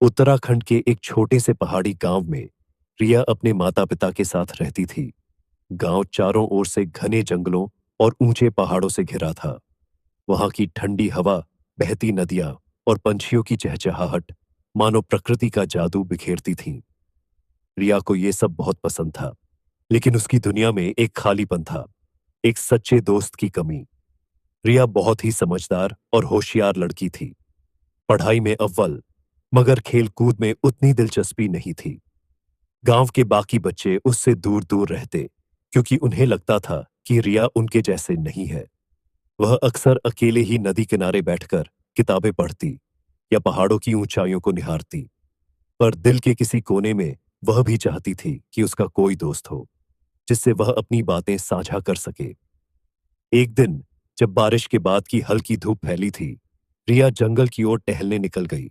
उत्तराखंड के एक छोटे से पहाड़ी गांव में रिया अपने माता पिता के साथ रहती थी। गांव चारों ओर से घने जंगलों और ऊंचे पहाड़ों से घिरा था। वहां की ठंडी हवा, बहती नदियां और पंछियों की चहचहाहट मानो प्रकृति का जादू बिखेरती थीं। रिया को ये सब बहुत पसंद था, लेकिन उसकी दुनिया में एक खालीपन था, एक सच्चे दोस्त की कमी। रिया बहुत ही समझदार और होशियार लड़की थी, पढ़ाई में अव्वल, मगर खेल कूद में उतनी दिलचस्पी नहीं थी। गांव के बाकी बच्चे उससे दूर दूर रहते, क्योंकि उन्हें लगता था कि रिया उनके जैसे नहीं है। वह अक्सर अकेले ही नदी किनारे बैठकर किताबें पढ़ती या पहाड़ों की ऊंचाइयों को निहारती, पर दिल के किसी कोने में वह भी चाहती थी कि उसका कोई दोस्त हो, जिससे वह अपनी बातें साझा कर सके। एक दिन, जब बारिश के बाद की हल्की धूप फैली थी, रिया जंगल की ओर टहलने निकल गई।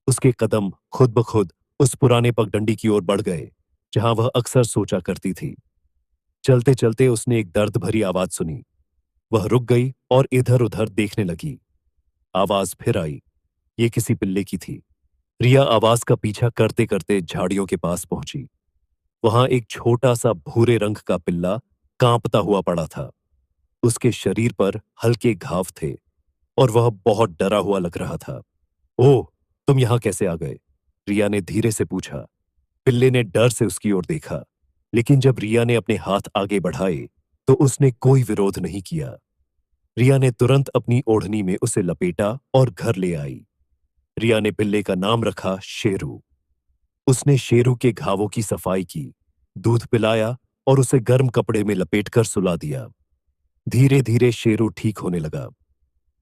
उसके कदम खुद ब खुद उस पुराने पगडंडी की ओर बढ़ गए, जहां वह अक्सर सोचा करती थी। चलते चलते उसने एक दर्द भरी आवाज सुनी। वह रुक गई और इधर उधर देखने लगी। आवाज फिर आई। ये किसी पिल्ले की थी। रिया आवाज का पीछा करते करते झाड़ियों के पास पहुंची। वहां एक छोटा सा भूरे रंग का पिल्ला कांपता हुआ पड़ा था। उसके शरीर पर हल्के घाव थे और वह बहुत डरा हुआ लग रहा था। ओह, तुम यहां कैसे आ गए? रिया ने धीरे से पूछा। पिल्ले ने डर से उसकी ओर देखा, लेकिन जब रिया ने अपने हाथ आगे बढ़ाए, तो उसने कोई विरोध नहीं किया। रिया ने तुरंत अपनी ओढ़नी में उसे लपेटा और घर ले आई। रिया ने पिल्ले का नाम रखा शेरू। उसने शेरू के घावों की सफाई की, दूध पिलाया और उसे गर्म कपड़े में लपेटकर सुला दिया। धीरे धीरे शेरू ठीक होने लगा।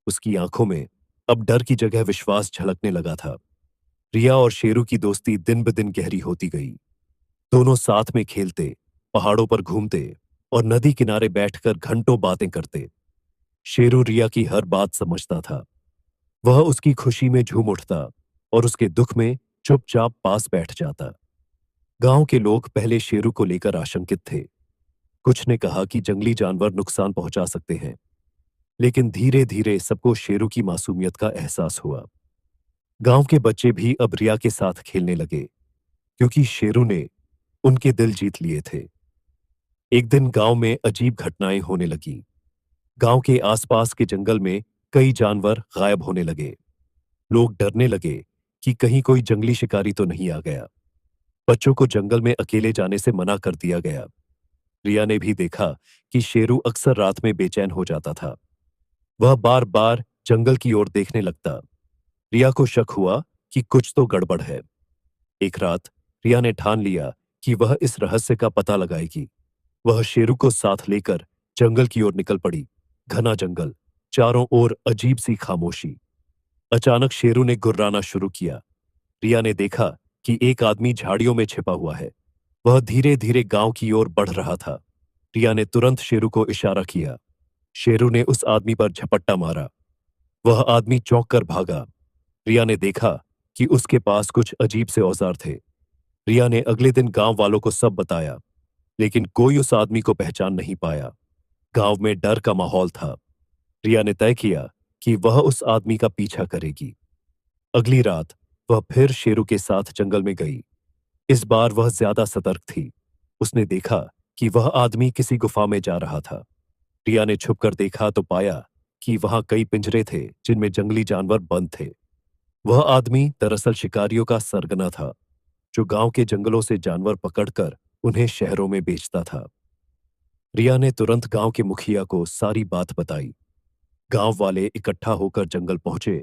उसकी आंखों में अब डर की जगह विश्वास झलकने लगा था। रिया और शेरू की दोस्ती दिन ब दिन गहरी होती गई। दोनों साथ में खेलते, पहाड़ों पर घूमते और नदी किनारे बैठकर घंटों बातें करते। शेरू रिया की हर बात समझता था। वह उसकी खुशी में झूम उठता और उसके दुख में चुपचाप पास बैठ जाता। गांव के लोग पहले शेरू को लेकर आशंकित थे। कुछ ने कहा कि जंगली जानवर नुकसान पहुंचा सकते हैं, लेकिन धीरे धीरे सबको शेरू की मासूमियत का एहसास हुआ। गांव के बच्चे भी अब रिया के साथ खेलने लगे, क्योंकि शेरू ने उनके दिल जीत लिए थे। एक दिन गांव में अजीब घटनाएं होने लगी। गांव के आसपास के जंगल में कई जानवर गायब होने लगे। लोग डरने लगे कि कहीं कोई जंगली शिकारी तो नहीं आ गया। बच्चों को जंगल में अकेले जाने से मना कर दिया गया। रिया ने भी देखा कि शेरू अक्सर रात में बेचैन हो जाता था। वह बार बार जंगल की ओर देखने लगता। रिया को शक हुआ कि कुछ तो गड़बड़ है। एक रात रिया ने ठान लिया कि वह इस रहस्य का पता लगाएगी। वह शेरू को साथ लेकर जंगल की ओर निकल पड़ी। घना जंगल, चारों ओर अजीब सी खामोशी। अचानक शेरू ने गुर्राना शुरू किया। रिया ने देखा कि एक आदमी झाड़ियों में छिपा हुआ है। वह धीरे धीरे गांव की ओर बढ़ रहा था। रिया ने तुरंत शेरू को इशारा किया। शेरू ने उस आदमी पर झपट्टा मारा। वह आदमी चौंक कर भागा। रिया ने देखा कि उसके पास कुछ अजीब से औजार थे। रिया ने अगले दिन गांव वालों को सब बताया, लेकिन कोई उस आदमी को पहचान नहीं पाया। गांव में डर का माहौल था। रिया ने तय किया कि वह उस आदमी का पीछा करेगी। अगली रात वह फिर शेरू के साथ जंगल में गई। इस बार वह ज्यादा सतर्क थी। उसने देखा कि वह आदमी किसी गुफा में जा रहा था। रिया ने छुपकर देखा तो पाया कि वहां कई पिंजरे थे जिनमें जंगली जानवर बंद थे। वह आदमी दरअसल शिकारियों का सरगना था, जो गांव के जंगलों से जानवर पकड़कर उन्हें शहरों में बेचता था। रिया ने तुरंत गांव के मुखिया को सारी बात बताई। गांव वाले इकट्ठा होकर जंगल पहुंचे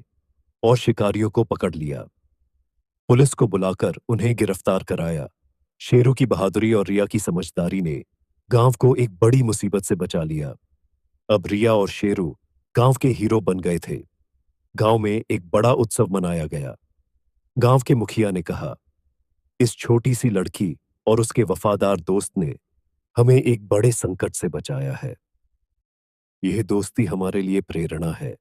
और शिकारियों को पकड़ लिया। पुलिस को बुलाकर उन्हें गिरफ्तार कराया। शेरू की बहादुरी और रिया की समझदारी ने गांव को एक बड़ी मुसीबत से बचा लिया। अब रिया और शेरू गांव के हीरो बन गए थे। गांव में एक बड़ा उत्सव मनाया गया। गांव के मुखिया ने कहा, इस छोटी सी लड़की और उसके वफादार दोस्त ने हमें एक बड़े संकट से बचाया है। यह दोस्ती हमारे लिए प्रेरणा है।